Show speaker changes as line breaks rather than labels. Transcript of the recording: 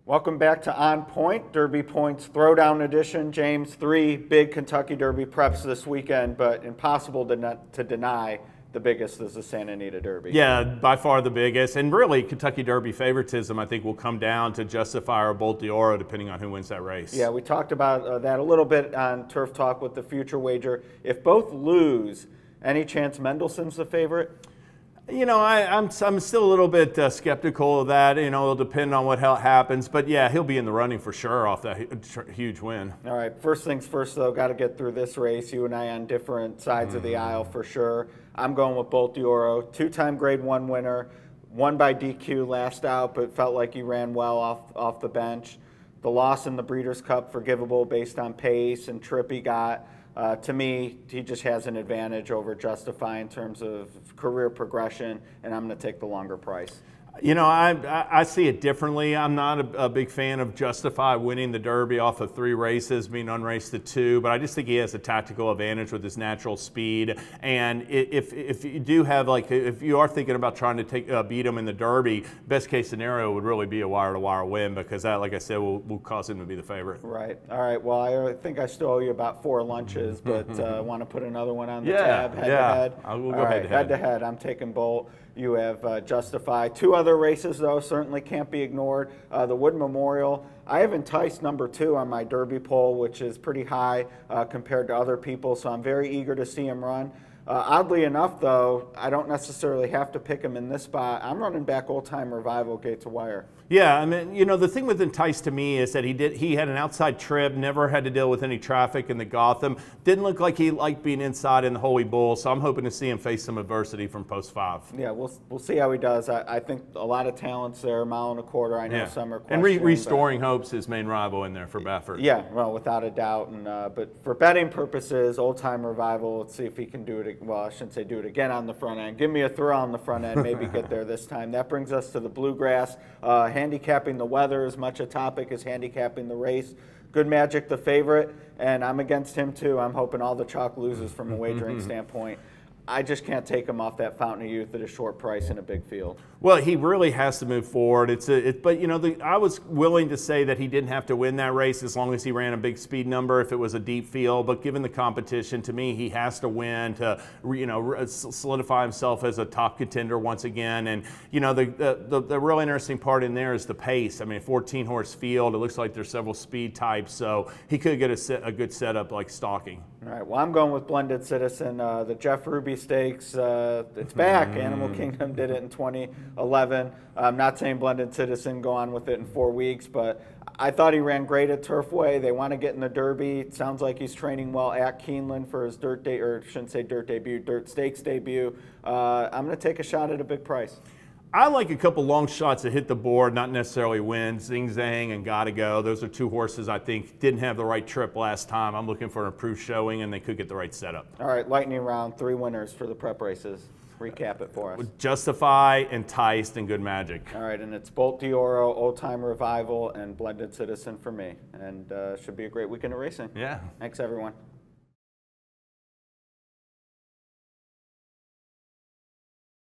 Welcome back to On Point, Derby Points Throwdown Edition. James, 3 big Kentucky Derby preps this weekend, but impossible to deny the biggest is the Santa Anita Derby.
Yeah, by far the biggest. And really, Kentucky Derby favoritism, I think, will come down to Justify or Bolt d'Oro, depending on who wins that race.
Yeah, we talked about that a little bit on Turf Talk with the future wager. If both lose, any chance Mendelssohn's the favorite?
You know, I'm still a little bit skeptical of that. You know, it'll depend on what happens. But yeah, he'll be in the running for sure off that huge win.
All right, first things first, though, got to get through this race. You and I on different sides of the aisle for sure. I'm going with Bolt d'Oro, 2-time Grade 1 winner, won by DQ last out, but felt like he ran well off the bench. The loss in the Breeders' Cup forgivable based on pace and trip he got. To me, he just has an advantage over Justify in terms of career progression, and I'm going to take the longer price.
You know, I see it differently. I'm not a big fan of Justify winning the Derby off of 3 races, being unraced to 2, but I just think he has a tactical advantage with his natural speed. And if you do have, like, if you are thinking about trying to beat him in the Derby, best case scenario would really be a wire-to-wire win, because that, like I said, will cause him to be the favorite.
Right. All right. Well, I think I still owe you about 4 lunches, but want to put another one on the tab, head-to-head?
I will go head-to-head.
Head-to-head, I'm taking Bolt. You have Justify. 2 other races, though, certainly can't be ignored. The Wood Memorial. I have enticed number 2 on my Derby poll, which is pretty high compared to other people, so I'm very eager to see him run. Oddly enough, though, I don't necessarily have to pick him in this spot. I'm running back Old Time Revival, Gate to Wire.
Yeah, I mean, you know, the thing with Entice to me is that he had an outside trip, never had to deal with any traffic in the Gotham. Didn't look like he liked being inside in the Holy Bull, so I'm hoping to see him face some adversity from post 5.
Yeah, we'll see how he does. I think a lot of talents there, 1.25 miles. I know some are
questioning. And Restoring Hope's his main rival in there for Baffert.
Yeah, well, without a doubt. And but for betting purposes, Old Time Revival, let's see if he can do it. Well, I shouldn't say do it again on the front end. Give me a thrill on the front end, maybe get there this time. That brings us to the Bluegrass. Handicapping the weather, as much a topic as handicapping the race. Good Magic the favorite, and I'm against him too. I'm hoping all the chalk loses from a wagering standpoint. I just can't take him off that Fountain of Youth at a short price in a big field.
Well, he really has to move forward. But you know, I was willing to say that he didn't have to win that race as long as he ran a big speed number if it was a deep field. But given the competition, to me, he has to win to solidify himself as a top contender once again. And you know, the real interesting part in there is the pace. I mean, 14-horse field. It looks like there's several speed types, so he could get a good setup like stalking.
All right. Well, I'm going with Blended Citizen. The Jeff Ruby Stakes, it's back. Animal Kingdom did it in 2011. I'm not saying Blended Citizen go on with it in 4 weeks, but I thought he ran great at Turfway. They want to get in the Derby. It sounds like he's training well at Keeneland for his dirt stakes debut. I'm going to take a shot at a big price.
I like a couple long shots that hit the board, not necessarily win. Zing Zang and Gotta Go. Those are 2 horses I think didn't have the right trip last time. I'm looking for an improved showing, and they could get the right setup.
All right, lightning round, 3 winners for the prep races. Recap it for us.
Justify, Enticed, and Good Magic.
All right, and it's Bolt d'Oro, Old Time Revival, and Blended Citizen for me. And should be a great weekend of racing.
Yeah.
Thanks, everyone.